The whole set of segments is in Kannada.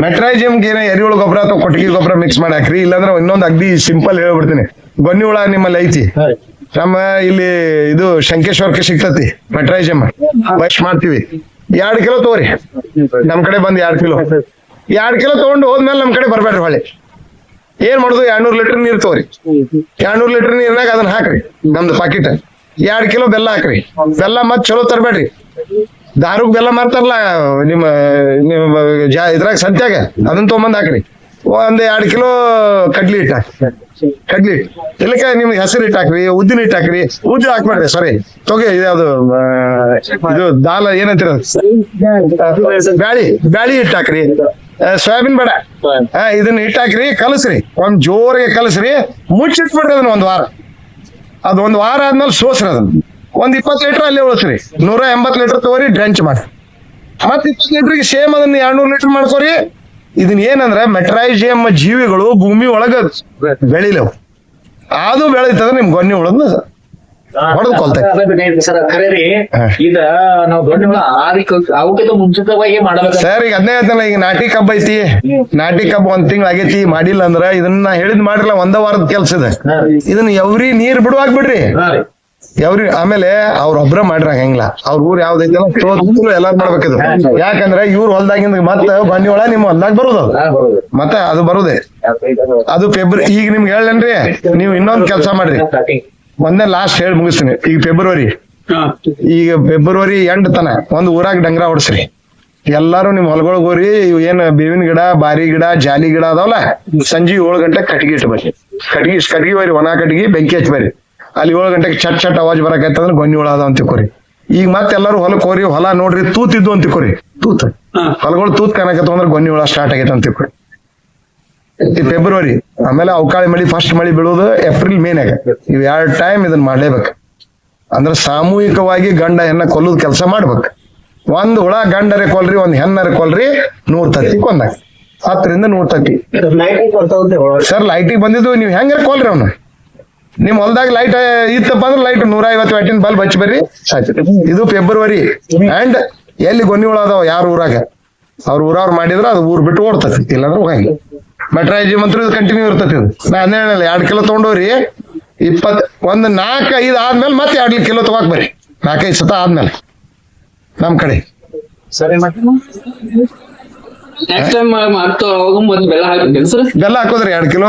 ಮೆಟ್ರೈಜಿಯಮ್ಗೆ ಏನ ಎರಿಹುಳ ಗೊಬ್ಬರ ಅಥವಾ ಕೊಟ್ಟಿಗೆ ಗೊಬ್ಬರ ಮಿಕ್ಸ್ ಮಾಡಿ ಹಾಕ್ರಿ. ಇಲ್ಲಾಂದ್ರೆ ಇನ್ನೊಂದು ಅಗ್ದಿ ಸಿಂಪಲ್ ಹೇಳ್ಬಿಡ್ತೀನಿ. ಗೊನ್ನಿ ಹುಳ ನಿಮ್ಮಲ್ಲಿ ಐತಿ, ನಮ್ಮ ಇಲ್ಲಿ ಇದು ಶಂಕೇಶ್ವರಕ್ಕೆ ಸಿಗ್ತತಿ ಮೆಟ್ರೈಜಿಯಮ್, ಬಸ್ಟ್ ಮಾಡ್ತೀವಿ. 2 ಕಿಲೋ ತಗೋರಿ, ನಮ್ ಕಡೆ ಬಂದ್ 2 ಕಿಲೋ. 2 ಕಿಲೋ ತಗೊಂಡು ಹೋದ್ಮೇಲೆ ನಮ್ ಕಡೆ ಬರ್ಬೇಡ್ರಿ. ಹೊಳೆ ಏನ್ ಮಾಡುದು, 200 ಲೀಟರ್ ನೀರ್ ತಗೋರಿ. 200 ಲೀಟರ್ ನೀರ್ನಾಗ ಅದನ್ನ ಹಾಕ್ರಿ, ನಮ್ದು ಪಾಕಿಟ್. 2 ಕಿಲೋ ಬೆಲ್ಲ ಹಾಕ್ರಿ. ಬೆಲ್ಲ ಮತ್ ಚಲೋ ತರಬೇಡ್ರಿ. ದಾರುಗ್ ಬೆಲ್ಲ ಮಾರ್ತಾರಲ್ಲ ನಿಮ್ಮ ಇದ್ರಾಗ ಸಂತ್ಯಾಗ, ಅದನ್ನ ತೊಗೊಂಬಂದ್ ಹಾಕ್ರಿ. 2 ಕಿಲೋ ಕಡ್ಲಿ ಹಿಟ್ಟು ಹಾಕ್ರಿ. ಕಡ್ಲಿ ಇಲ್ಲಕ್ಕೆ ನಿಮ್ಗೆ ಹೆಸರು ಹಿಟ್ಟು ಹಾಕ್ರಿ, ಉದ್ದಿನ ಹಿಟ್ಟು ಹಾಕ್ರಿ. ಉದ್ದು ಹಾಕ್ಬೇಡ್ರಿ, ಸಾರಿ ತೊಗೆ ಇದ್ಯಾವ್ದು ಇದು ದಾಲ್ ಏನಂತೀರ, ಬ್ಯಾಳಿ ಹಿಟ್ಟು ಹಾಕ್ರಿ. ಸೋಯಾಬೀನ್ ಬೇಡ, ಇದನ್ನ ಹಿಟ್ಟು ಹಾಕ್ರಿ, ಕಲಸ್ರಿ. ಒಂದ್ ಜೋರಿಗೆ ಕಲಸ್ರಿ, ಮುಚ್ಚಿಟ್ಬಿಡ್ರಿ ಅದನ್ನ 1 ವಾರ. ಅದು 1 ವಾರ ಆದ್ಮೇಲೆ ಸೋಸ್ರಿ. ಅದನ್ನ 20 ಲೀಟರ್ ಅಲ್ಲಿ ಉಳಿಸ್ರಿ. 180 ಲೀಟರ್ ತಗೋರಿ, ಡ್ರೆಂಚ್ ಮಾಡಿ. ಮತ್ 20 ಲೀಟರ್ಗೆ ಸೇಮ್ ಅದನ್ನ 200 ಲೀಟರ್ ಮಾಡ್ಕೋರಿ. ಇದನ್ನ ಏನಂದ್ರ ಮೆಟ್ರೈಜಿಯಮ್ ಜೀವಿಗಳು ಭೂಮಿ ಒಳಗ ಬೆಳಿಲವು, ಅದು ಬೆಳಿತದ ನಿಮ್ ಗೊನ್ನಿ ಹುಳದ ಹೊಡೆದು ಕೊಲ್ತೈತಿ. ಸರ್ ಈಗ 15 ಈಗ ನಾಟಿ ಕಬ್ಬ ಐತಿ, ನಾಟಿ ಕಬ್ಬ 1 ತಿಂಗಳು ಆಗೈತಿ, ಮಾಡಿಲ್ಲ ಅಂದ್ರ ಇದನ್ನ ಹೇಳಿದ್ ಮಾಡಿರಲ್ಲ, 1 ವಾರದ ಕೆಲ್ಸ ಇದೆ. ಇದನ್ನ ಎವ್ರಿ ನೀರ್ ಬಿಡುವಾಗ ಬಿಡ್ರಿ, ಎವ್ರಿ. ಆಮೇಲೆ ಅವ್ರೊಬ್ರ ಮಾಡ್ರ ಹಂಗಿಲ್ಲ, ಅವ್ರ ಊರ್ ಯಾವ್ದೈತಲ್ಲ ಎಲ್ಲಾರು ಮಾಡ್ಬೇಕದು. ಯಾಕಂದ್ರೆ ಇವ್ರ ಹೊಲ್ದಾಗಿಂದ ಮತ್ತ ಗೊನ್ನಿ ಹುಳ ನಿಮ್ಮ ಹೊಲ್ದಾಗ ಬರುದು, ಮತ್ತೆ ಅದು ಬರುದೇ ಅದು ಫೆಬ್ರವರಿ. ಈಗ ನಿಮ್ಗೆ ಹೇಳೇನ್ರಿ, ನೀವು ಇನ್ನೊಂದ್ ಕೆಲ್ಸ ಮಾಡ್ರಿ, ಒಂದೇ ಲಾಸ್ಟ್ ಹೇಳಿ ಮುಗಿಸ್ತೀನಿ. ಈಗ ಫೆಬ್ರವರಿ ಎಂಡ್ ತನ ಒಂದ್ ಊರಾಗ ಡಂಗ್ರ ಹೊಡ್ಸ್ರಿ. ಎಲ್ಲಾರು ನಿಮ್ ಹೊಲಗೊಳಗ್ ಹೋರಿ. ಇವ್ ಏನ್ ಬೇವಿನ ಗಿಡ, ಬಾರಿ ಗಿಡ, ಜಾಲಿ ಗಿಡ ಅದಾವಲ್ಲ, ಸಂಜೆ 7 ಗಂಟೆ ಕಟ್ಗಿ ಇಟ್ಟು ಬರ್ರಿ. ಕಟ್ಗಿ ಹೋರಿ, ಒಣ ಕಟ್ಗಿ ಬೆಂಕಿ ಹಚ್ಚಿ ಬರ್ರಿ. ಅಲ್ಲಿ 7 ಗಂಟೆಗೆ ಚಟ್ ಅವಾಜ್ ಬರಕೈತಂದ್ರೆ ಗೊನ್ನಿ ಹುಳ ಅದಾವ ಅಂತ ತಿಳ್ಕೊರಿ. ಈಗ ಮತ್ತೆ ಎಲ್ಲಾರು ಹೊಲಕ್ ಹೋರಿ, ಹೊಲ ನೋಡ್ರಿ, ತೂತಿದ್ದು ಅಂತ ತಿಳ್ಕೊರಿ. ಹೊಲಗಳು ತೂತ್ ಕಾಣಕತ್ತ ಅಂದ್ರೆ ಗೊನ್ನಿ ಹುಳ ಸ್ಟಾರ್ಟ್ ಆಗೈತೆ ಅಂತ ತಿಳ್ಕೊರಿ. ಈ ಫೆಬ್ರವರಿ ಆಮೇಲೆ ಅವಕಾಳಿ ಮಳಿ, ಫಸ್ಟ್ ಮಳಿ ಬೀಳೋದು ಏಪ್ರಿಲ್ ಮೇನಾಗ. ಇವ್ 2 ಟೈಮ್ ಇದನ್ನ ಮಾಡ್ಲೇಬೇಕು. ಅಂದ್ರೆ ಸಾಮೂಹಿಕವಾಗಿ ಗಂಡ ಹೆಣ್ಣ ಕೊಲ್ಲೋದ್ ಕೆಲಸ ಮಾಡ್ಬೇಕು. 1 ಹುಳ ಗಂಡರೆ ಕೊಲ್ರಿ, 1 ಹೆಣ್ಣರೆ ಕೊಲ್ರಿ, 100 ತತ್ತಿ ಕೊಂದಾಗ 10 ರಿಂದ 100 ತತ್ತಿ. ಸರ್ ಲೈಟಿಗೆ ಬಂದಿದ್ದು ನೀವು ಹೆಂಗಾರ ಕೊಲ್ರಿ ಅವ್ನು. ನಿಮ್ ಹೊಲ್ದಾಗ ಲೈಟ್ ಇತ್ತಪ್ಪ ಅಂದ್ರೆ ಲೈಟ್ 150 ವ್ಯಾಟಿನ ಬಲ್ಬ್ ಹಚ್ಚಿ ಬರ್ರಿ, ಸಾಯ್ತು. ಇದು ಫೆಬ್ರವರಿ. ಅಂಡ್ ಎಲ್ಲಿ ಗೊನ್ನಿ ಹುಳ ಅದಾವ ಯಾರ ಊರಾಗ, ಅವ್ರ ಊರವ್ರು ಮಾಡಿದ್ರ ಅದು ಊರ್ ಬಿಟ್ಟು ಓಡ್ತತಿ, ಇಲ್ಲಾಂದ್ರೆ ಹೋಗಂಗಿಲ್ಲ. ಮೆಟ್ರೈಜಿಯಮ್ ಅಂತೂ ಇದು ಕಂಟಿನ್ಯೂ ಇರ್ತತಿ. ನಾ ಅದೇ 2 ಕಿಲೋ ತಗೊಂಡೋರಿ, 4-5 ಆದ್ಮೇಲೆ ಮತ್ತೆ 2 ಕಿಲೋ ತಗೋಕ್ ಬರ್ರಿ. 4-5 ಸತ ಆದ್ಮೇಲೆ ನಮ್ ಕಡೆ ಸರಿ. ಬೆಲ್ಲ ಹಾಕೋದ್ರಿ 2 ಕಿಲೋ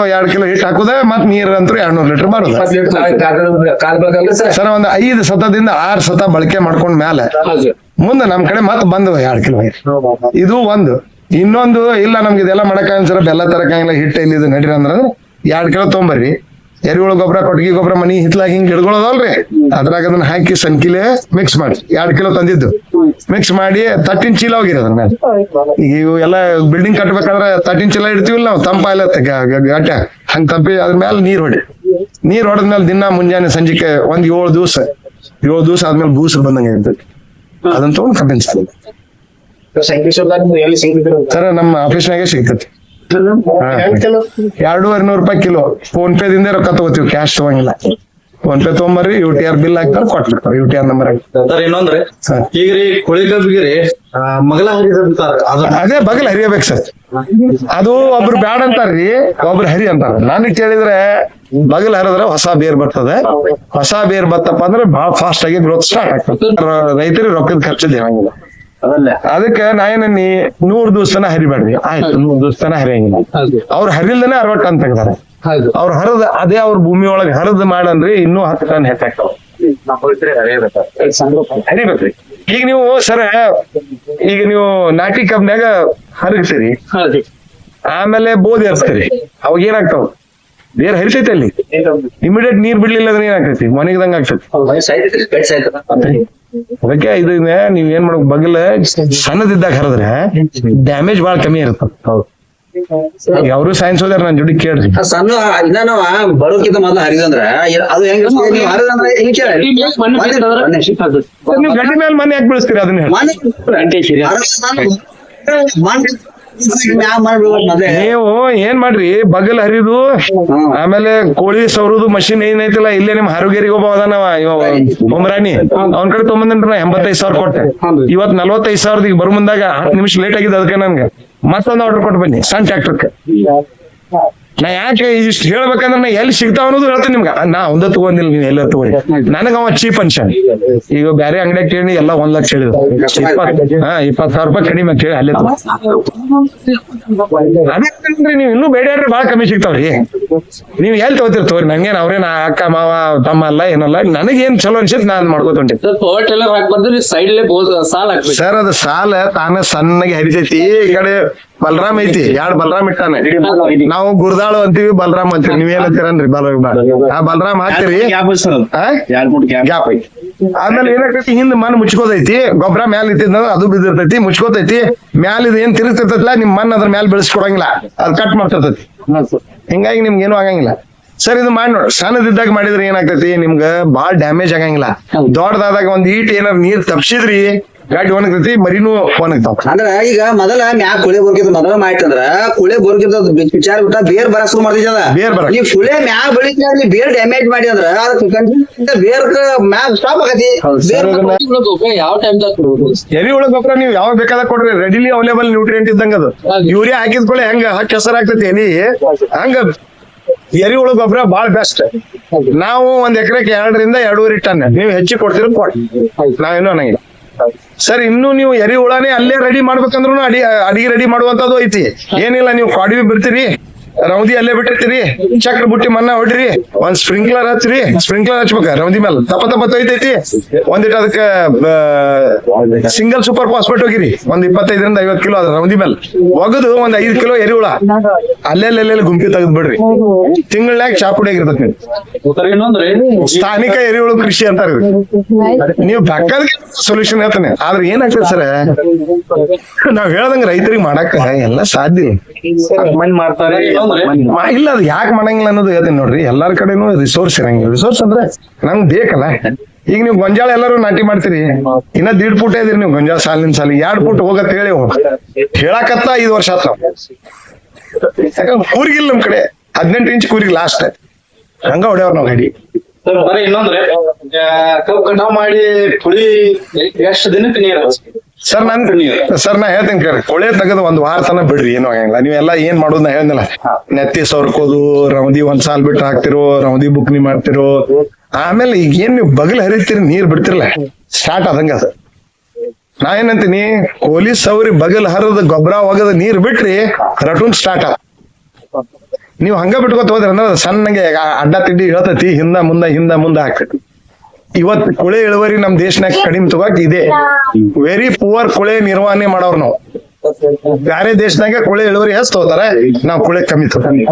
ಹಿಟ್ಟು ಹಾಕೋದ, ಮತ್ ನೀರ್ ಅಂತೂ 200 ಲೀಟರ್ ಬರೋದು. ಸರ್ ಒಂದ್ 5 ಸತದಿಂದ 6 ಸತ ಬಳಕೆ ಮಾಡ್ಕೊಂಡ್ ಮ್ಯಾಲ ಮುಂದೆ ನಮ್ ಕಡೆ ಮತ್ ಬಂದು 2 ಕಿಲೋ. ಇದು ಒಂದು. ಇನ್ನೊಂದು ಇಲ್ಲ ನಮ್ಗೆ ಇದೆಲ್ಲ ಮಾಡಕ್ ಅನ್ಸರ, ಬೆಲ್ಲ ತರಕಂಗಿಲ್ಲ, ಹಿಟ್ಟು ಇಲ್ಲಿ ಇದು ನಡೀರಿ ಅಂದ್ರ 2 ಕಿಲೋ ತೊಗೊಂಬರ್ರಿ. ಎರಿಹುಳ ಗೊಬ್ಬರ, ಕೊಟ್ಟಿಗೆ ಗೊಬ್ಬರ ಮನಿ ಹಿತ್ಲಾಗ ಹಿಂಗ್ ಗಿಡಗಳದಲ್ರಿ, ಅದ್ರಾಗ ಅದನ್ನ ಹಾಕಿ ಸಂಕಿಲೆ ಮಿಕ್ಸ್ ಮಾಡಿ 2 ಕಿಲೋ ತಂದಿದ್ದು ಮಿಕ್ಸ್ ಮಾಡಿ ತಟ್ಟಿನ ಚೀಲ ಹೋಗಿರಿ. ಅದ್ರ ಮೇಲೆ ಈಗ ಇವು ಎಲ್ಲ ಬಿಲ್ಡಿಂಗ್ ಕಟ್ಬೇಕಾದ್ರೆ ತಟ್ಟಿನ ಚೀಲ ಇಡ್ತೀವಿಲ್ಲ ನಾವು, ತಂಪ ಇಲ್ಲ ಗಟ್ಟ ಹಂಗ್ ತಂಪಿ ಅದ್ರ ಮೇಲೆ ನೀರ್ ಹೊಡೆದ್ಮೇಲೆ ದಿನ ಮುಂಜಾನೆ ಸಂಜಿಕೆ ಒಂದ್ 7 ದಿವಸ ಆದ್ಮೇಲೆ ಬೂಸರ್ ಬಂದಂಗೆ ಇರ್ತೈತಿ. ಅದನ್ನ ತಗೊಂಡ್ ಕಬ್ಬಿನ ಸಾಲ ಸರ್ ನಮ್ಮ ಆಫೀಸ್ನಾಗೆ ಸಿಗ್ತತಿ. 2,200 ರೂಪಾಯಿ ಕಿಲೋ. ಫೋನ್ ಪೇ ದಿಂದ ರೊಕ್ಕ ತಗೋತೀವಿ, ಕ್ಯಾಶ್ ತಗೊಂಗಿಲ್ಲ. ಫೋನ್ ಪೇ ತಗೊಂಬರ್ರಿ, UTR ಬಿಲ್ ಹಾಕ್ತಾರೆ, ಕೊಟ್ಬಿಡ್ತಾರ UTR ನಂಬರ್. ಇನ್ನೊಂದ್ರಿ ಈಗ್ರಿ ಕೋಳಿ ಕಬ್ಬಿಗೆ ಮಗಲ ಹರಿದಾರ, ಅದೇ ಬಗಲ್ ಹರಿಯಬೇಕು ಸರ್. ಅದು ಒಬ್ರು ಬ್ಯಾಡ ಅಂತಾರ್ರಿ, ಒಬ್ರು ಹರಿ ಅಂತಾರ. ನಾನು ಕೇಳಿದ್ರೆ ಬಗಲ್ ಹರಿದ್ರೆ ಹೊಸ ಬೇರ್ ಬರ್ತದೆ. ಹೊಸ ಬೇರ್ ಬತ್ತಪ್ಪ ಅಂದ್ರೆ ಬಹಳ ಫಾಸ್ಟ್ ಆಗಿ ಗ್ರೋತ್ ಸ್ಟಾರ್ಟ್ ಆಗ್ತದೆ. ರೈತರಿಗೆ ರೊಕ್ಕದ ಖರ್ಚು ದೇವಂಗಿಲ್ಲ. ಅದಕ್ಕೆ ನಾ ಏನನ್ನಿ 100 ದಿವಸನ ಹರಿಬೇಡ್ರಿ, ಆಯ್ತು 100 ದಿವಸನ ಹರಿಯಂಗಿಲ್ಲ. ಅವ್ರು ಹರಿಲ್ದೇನೆ 60 ಟನ್ ತೆಗ್ದಾರೆ. ಅವ್ರು ಹರಿದ ಅದೇ ಅವ್ರ ಭೂಮಿ ಒಳಗೆ ಹರಿದ್ ಮಾಡನ್ರಿ, ಇನ್ನೂ 10 ಟನ್ ಹೆಚ್ಚಾಗ್ತಾವ. ಹರಿಬೇಕ್ರಿ. ಈಗ ನೀವು ಸರ ನಾಟಿ ಕಬ್ನ್ಯಾಗ ಹರಗ್ತೀರಿ, ಆಮೇಲೆ ಬೋಧಿ ಹರಿಸ್ತೀರಿ, ಅವಾಗ ಏನಾಗ್ತಾವ, ಬೇರೆ ಹರಿತೈತಿ. ಅಲ್ಲಿ ಇಮಿಡಿಯೇಟ್ ನೀರ್ ಬಿಡ್ಲಿಲ್ಲ ಅಂದ್ರೆ ಏನಾಗ್ತೈತಿ, ಮನೆಗದಂಗ ಆಗ್ತೈತಿ. ಅದಕ್ಕೆ ಇದು ನೀವ್ ಏನ್ ಮಾಡ್ಬೇಕು, ಬಗಲ್ ಸಣ್ಣದಿದ್ದಾಗ ಹರಿದ್ರೆ ಡ್ಯಾಮೇಜ್ ಬಾಳ ಕಮ್ಮಿ ಇರ್ತದ. ಅವರು ಸೈನ್ಸ್ ಹೋದಾರ ನನ್ ಜೋಡಿ ಕೇಳ್ರಿ. ಸಣ್ಣ ಇನ್ನ ಬರೋಕಿಂತ ಮೊದ್ಲು ಹರಿದಂದ್ರ ಅದು ಹೆಂಗ್ ನೀವು ಗಡ್ಡಿ ಮೇಲೆ ಮನೆ ಯಾಕೆ ಬೆಳೆಸ್ತೀರಿ ಅದನ್ನ ನೀವು ಏನ್ ಮಾಡ್ರಿ, ಬಗಲ್ ಹರಿದು ಆಮೇಲೆ ಕೋಳಿ ಸೌರುದು ಮಷಿನ್ ಏನೈತಿಲ್ಲ, ಇಲ್ಲೇ ನಿಮ್ ಹರುಗೇರಿಗೆ ಒಬ್ಬ ಅದಾನವ ಉಮ್ರಾನಿ, ಅವ್ನ ಕಡೆ ತೊಗೊಂಬಂದ್ರಿ 85,000 ಕೊಟ್ಟೆ. ಇವತ್ 45,000 ಈಗ ಬರು ಮುಂದಾಗ 10 ನಿಮಿಷ ಲೇಟ್ ಆಗಿದ್ದು. ಅದಕ್ಕೆ ನನ್ಗೆ ಮತ್ತೊಂದು ಆರ್ಡರ್ ಕೊಟ್ಟು ಬನ್ನಿ ಸಣ್ಣ ಟ್ರ್ಯಾಕ್ಟರ್ಗೆ. ನಾ ಯಾಕೆ ಇಷ್ಟು ಹೇಳ್ಬೇಕಂದ್ರೆ ನಾ ಎಲ್ಲಿ ಸಿಗ್ತಾವ ಅನ್ನೋದು ಹೇಳ್ತೀನಿ ನಿಮ್ಗೆ. ನಾ ಒಂದ ತಗೊಂಡಿಲ್ಲ, ನೀವು ಎಲ್ಲ ತಗೊಳ್ಳಿ. ನನಗ ಅವ ಚೀಪ್ ಅನ್ಸಾನ. ಈಗ ಬೇರೆ ಅಂಗಡಿಯಾಗ ಕೇಳಿ ಎಲ್ಲ 1 ಲಕ್ಷ ಹೇಳಿದ್ರು. 20,000 ರೂಪಾಯಿ ಕಡಿಮೆ ಅಂತ ಹೇಳಿ ಅಲ್ಲೇ ಅದೇ ನೀವು ಇನ್ನೂ ಬೇಡ ಬಾಳ ಕಮ್ಮಿ ಸಿಗ್ತಾವ್ರಿ. ನೀವ್ ಎಲ್ಲಿ ತಗೋತೀರಿ ತಗೋರಿ, ನಂಗೇನ್ ಅವ್ರೇನ ಅಕ್ಕ ಮಾವ ತಮ್ಮ ಅಲ್ಲ ಏನಲ್ಲ. ನನಗೇನ್ ಚಲೋ ಅನ್ಸಿತ್ ನಾನ್ ಮಾಡ್ಕೋತ ಹೊಂಟೆ. ಪವರ್ ಟೇಲರ್ ಹಾಕ್ಬಾರ್ದು, ಸೈಡ್ ಸಾಲ ಹಾಕ್ಬೇಕು ಸರ್. ಅದು ಸಾಲ ತಾನ ಸಣ್ಣಗೆ ಹರಿತೈತಿ. ಈ ಕಡೆ ಬಲರಾಮ್ ಐತಿ, 2 ಬಲರಾಮ್ ಇಟ್ಟಾನೆ. ನಾವು ಗುರ್ದಾಳು ಅಂತೀವಿ, ಬಲರಾಮ್ ಅಂತೀವಿ. ನೀವೇನ್ ಅಂತೀರನ್ರಿ? ಆ ಬಲರಾಮ್ ಹಾಕ್ತಿರಿ, ಗ್ಯಾಪ್ ಐತಿ. ಆಮೇಲೆ ಏನಾಗ್ತೈತಿ, ಹಿಂದ್ ಮಣ್ಣು ಮುಚ್ಕೋತೈತಿ. ಗೊಬ್ಬರ ಮ್ಯಾಲ ಇತ್ತಿದ್ರೆ ಅದು ಬಿದ್ದಿರ್ತೈತಿ, ಮುಚ್ಕೋತೈತಿ. ಮ್ಯಾಲ ಇದು ಏನ್ ತಿರುಗ್ತಿರ್ತೈತಿಲ್ಲ, ನಿಮ್ ಮಣ್ಣು ಅದ್ರ ಮ್ಯಾಲ ಬೆಳೆಸ್ಕೊಡಂಗಿಲ್ಲ, ಅದು ಕಟ್ ಮಾಡ್ತಿರ್ತೈತಿ. ಹಿಂಗಾಗಿ ನಿಮ್ಗೆ ಏನು ಆಗಂಗಿಲ್ಲ. ಸರ್ ಇದು ಮಾಡಿ ನೋಡಿ, ಸಣ್ಣದಿದ್ದಾಗ ಮಾಡಿದ್ರೆ ಏನಾಗ್ತೈತಿ, ನಿಮ್ಗ ಬಾಳ್ ಡ್ಯಾಮೇಜ್ ಆಗಂಗಿಲ್ಲ. ದೊಡ್ಡದಾದಾಗ ಒಂದ್ ಈಟ್ ಏನಾರ ನೀರ್ ತಪ್ಸಿದ್ರಿ ಗಾಡಿ ಒಣಗ್ತೈತಿ, ಮರಿನೂ ಒಣಗ್ತಾವ. ಅಂದ್ರ ಈಗ ಮೊದಲ ಮ್ಯಾಗ ಕುಳೆ ಬೋರ್ಕಿದ್ ಮೊದಲ ಮಾಡಿಟ್ಟಂದ್ರ ಕುಳೆ ಬೋರ್ಕಿದ್ ವಿಚಾರ ಬಿಟ್ಟ ಬೇರ್ ಬರ ಶುರು ಮಾಡ್ತಿದ್ದದ. ಬೇರ್ ಬರ ನೀವು ಕುಳೆ ಮ್ಯಾಗ ಬೆಳಿತೀರ, ಅಲ್ಲಿ ಬೇರ್ ಡ್ಯಾಮೇಜ್ ಮಾಡಿ ಅಂದ್ರ ಅದಕ್ಕೆ ಬೇರ್ ಮ್ಯಾಗ ಸ್ಟಾಪ್ ಆಗತಿ. ಯಾವ ಟೈಮ್ ಎರಿಹುಳ ಗೊಬ್ಬರ ನೀವು ಯಾವಾಗ ಬೇಕಾದಾಗ ಕೊಡ್ರಿ, ರೆಡಿಲಿ ಅವೈಲೇಬಲ್ ನ್ಯೂಟ್ರಿಯೆಂಟ್ ಇದ್ದಂಗ ಅದು. ಯೂರಿಯಾ ಹಾಕಿದ್ಕೊಳ್ಳಿ ಹೆಂಗ ಕೆಸರ್ ಆಗ್ತೈತಿ ಎಲಿ, ಹಂಗ ಎರಿಹುಳ ಗೊಬ್ಬರ ಬಾಳ ಬೆಸ್ಟ್. ನಾವು ಒಂದ್ ಎಕರೆಗೆ 2 ರಿಂದ 2.5 ಟನ್ ನೀವು ಹೆಚ್ಚಿಗೆ ಕೊಡ್ತೀರ ಕೊಡಿ, ನಾವೇನು ಅನ್ನಂಗಿಲ್ಲ. ಸರ್ ಇನ್ನು ನೀವು ಎರಿಹುಳನೇ ಅಲ್ಲೇ ರೆಡಿ ಮಾಡ್ಬೇಕಂದ್ರು ಅಡಿಗೆ ರೆಡಿ ಮಾಡುವಂತದ್ದು ಐತಿ. ಏನಿಲ್ಲ, ನೀವು ಕಾಡಿವಿ ಬಿಡ್ತೀರಿ, ರೌದಿ ಅಲ್ಲೇ ಬಿಟ್ಟಿರ್ತೀರಿ, ಚಕ್ರ ಬುಟ್ಟಿ ಮಣ್ಣ ಹೊಡ್ರಿ, ಒಂದ್ ಸ್ಪ್ರಿಂಕ್ಲರ್ ಹಚ್ಚ್ರಿ. ಸ್ಪ್ರಿಂಕ್ಲರ್ ಹಚ್ಬೇಕ ರೌದಿ ಮೇಲೆ, ತಪ್ಪ ತೊಯ್ತೈತಿ. ಒಂದಿಟ್ಟು ಅದಕ್ಕೆ ಸಿಂಗಲ್ ಸೂಪರ್ ಫಾಸ್ಫೇಟ್ ಹೋಗಿರಿ, ಒಂದ್ 25 ರಿಂದ 50 ಕಿಲೋ ಅದ್ರ ರೌದಿ ಮೇಲೆ ಒಗದು ಒಂದ್ 5 ಕಿಲೋ ಎರಿಹುಳ ಅಲ್ಲೆಲ್ಲೆಲ್ಲಿ ಗುಂಪಿ ತೆಗೆದ್ ಬಿಡ್ರಿ. ತಿಂಗಳನ್ಯಾಗ ಚಾಪುಡಿ ಆಗಿರ್ತೈತಿ. ಸ್ಥಾನಿಕ ಎರಿಹುಳು ಕೃಷಿ ಅಂತಾರ. ನೀವು ಪಕ್ಕದ ಸೊಲ್ಯೂಷನ್ ಹೇಳ್ತಾನೆ. ಆದ್ರೆ ಏನಾಗ್ತದೆ ಸರ್, ನಾವ್ ಹೇಳ್ದಂಗ ರೈತರಿಗೆ ಮಾಡಕ್ ಎಲ್ಲ ಸಾಧ್ಯ ಇಲ್ಲ. ಅದು ಯಾಕೆ ಮಾಡಂಗಿಲ್ಲ ಅನ್ನೋದು ಹೇಳ್ತೀನಿ ನೋಡ್ರಿ. ಎಲ್ಲಾರ ಕಡೆನೂ ರಿಸೋರ್ಸ್ ಇರಂಗಿಲ್ಲ. ರಿಸೋರ್ಸ್ ಅಂದ್ರೆ ನಮ್ಗೆ ಬೇಕಲ್ಲ. ಈಗ ನೀವು ಗೊಂಜಾಳ ಎಲ್ಲರೂ ನಾಟಿ ಮಾಡ್ತೀರಿ, ಇನ್ನ 1.5 ಫೂಟ್ ಇದೀರಿ ನೀವು ಗೊಂಜಾಳ ಸಾಲಿನ ಸಾಲಿ 2 ಫೂಟ್ ಹೋಗತ್ ಹೇಳಿ ಹೇಳಕತ್ತ 5 ವರ್ಷ ಆತ. ಯಾಕಂದ್ರೆ ಕೂರ್ಗಿಲ್ಲ ನಮ್ ಕಡೆ 18 ಇಂಚ್ ಕೂರಿಗೆ ಲಾಸ್ಟ್ ಹಂಗ ಹೊಡೆಯವ್ರ ನಾವ್ ಗಾಡಿ. ಇನ್ನೊಂದ್ರೆ ಕಬ್ಬು ಕಟಾವ್ ಮಾಡಿ ಕುಳಿ ಎಷ್ಟು ದಿನಕ್ಕೆ ನೀರು ಸರ್ ನಾ ಹೇಳ್ತೀನಿ ಕೇಳಿ, ಕೊಳೆ ತೆಗೆದು 1 ವಾರ ತನ ಬಿಡ್ರಿ, ಏನು ಆಗಂಗಿಲ್ಲ. ನೀವೆಲ್ಲ ಏನ್ ಮಾಡೋದು ನಾ ಹೇಳಿದ್ನಲ್ಲ, ನೆತ್ತಿ ಸವರ್ಕೋದು, ರೌದಿ 1 ಸಾಲ್ ಬಿಟ್ಟು ಹಾಕ್ತಿರೋ, ರೌದಿ ಬುಕ್ನಿ ಮಾಡ್ತಿರೋ. ಆಮೇಲೆ ಈಗ ಏನ್ ನೀವು ಬಗಲ್ ಹರಿತೀರಿ, ನೀರ್ ಬಿಡ್ತಿರಲ್ಲ, ಸ್ಟಾರ್ಟ್ ಆದಂಗ ಅದು. ನಾ ಏನಂತೀನಿ, ಕೋಲಿ ಸೌರಿ ಬಗಲ್ ಹರಿದ ಗೊಬ್ಬರ ಒಗದ ನೀರ್ ಬಿಟ್ರಿ ರಟೂನ್ ಸ್ಟಾರ್ಟ್ ಆಗ. ನೀವು ಹಂಗ ಬಿಟ್ಕೋತ ಹೋದ್ರಿ ಅಂದ್ರೆ ಸಣ್ಣಗೆ ಅಡ್ಡ ತಿಡ್ಡಿ ಹೇಳ್ತೈತಿ, ಹಿಂದ ಮುಂದ ಆಗ್ತೈತಿ. ಇವತ್ ಕುಳೆ ಇಳುವರಿ ನಮ್ ದೇಶನಾಗ ಕಡಿಮೆ ತಗೋಕ್ ಇದೆ. ವೆರಿ ಪುವರ್ ಕುಳೆ ನಿರ್ವಹಣೆ ಮಾಡೋರು ನಾವು. ಬ್ಯಾರೆ ದೇಶನಾಗ ಕುಳೆ ಇಳುವರಿ ಹೆಚ್ಚು ತಗೋತಾರ, ನಾವ್ ಕುಳೆ ಕಮ್ಮಿ ತಗೋತೀವಿ.